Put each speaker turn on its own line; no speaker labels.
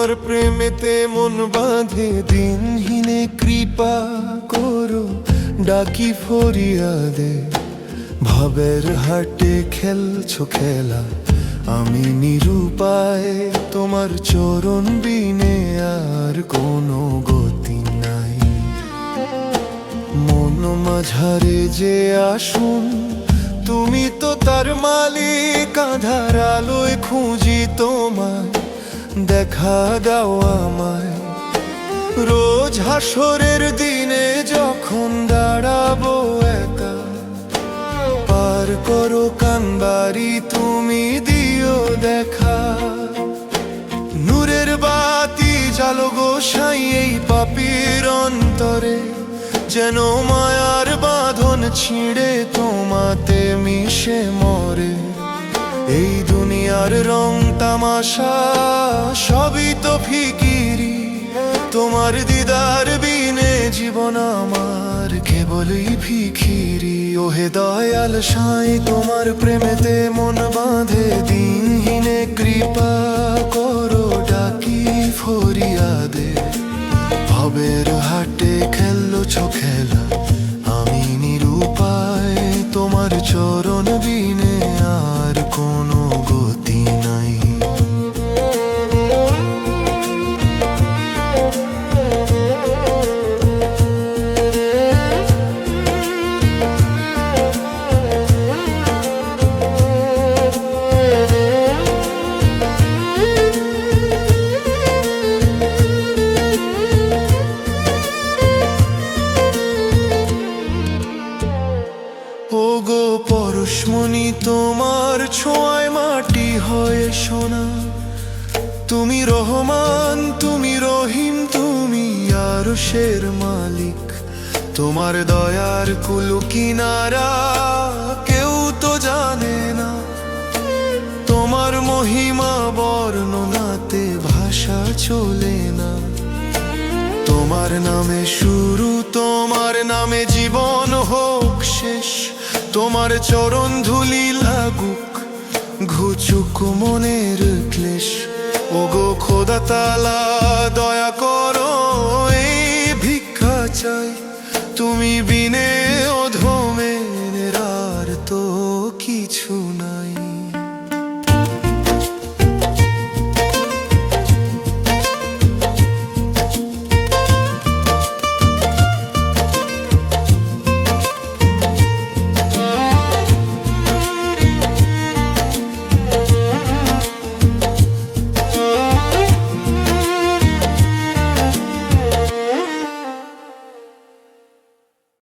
তোমার প্রেমেতে মন বাঁধে দিনহীনে কৃপা করো ডাকি ফরিয়াদে। ভাবের হাটে খেলছো খেলা আমি নিরুপায়, তোমার চরণ বিনে আর কোনো গতি নাই। মন মাঝারে যে আসুন তুমি তো তার মালিক, আঁধার আলোয় খুঁজি তোমায় দেখা দাও আমায়। রোজ হাসরের দিনে যখন দাঁড়াবো একা, পার করো কানবাড়ি তুমি দিও দেখা। নূরের বাতি জ্বালো গোসাই এই পাপীর অন্তরে, যেন মায়ার বাঁধন ছিঁড়ে তোমাতে মিশে মরে। এই দুনিয়ার রং তামাশা সবই তো ফিকিরি, তোমার দিদার বিনে জীবন আমার কেবলই ফিকিরি। ওহে দয়াল সাই তোমার প্রেমেতে মন বাঁধে দিনহীনে কৃপা করো ডাকি ফরিয়াদে। ভবের হাটে খেলছো খেলা আমি নিরুপায়, তোমার চরণ বিনে আর কোনো গতি নাই। ওগো পরশমণি তোমার ছোঁয়ায় মাটি হয়ে সোনা, তুমি রহমান তুমি রহিম তুমি আরশের মালিক। তোমার দয়ার কুল কিনারা কেউ তো জানে না, তোমার মহিমা বর্ণনাতে ভাষা চলে না। তোমার নামে শুরু তোমার নামে জীবন হোক শেষ, তোমার চরণ ধুলি লাগুক ঘুচুক মনের ক্লেশ। ওগো খোদা তাআলা দয়া করো এই ভিক্ষা চাই, তুমি বিনে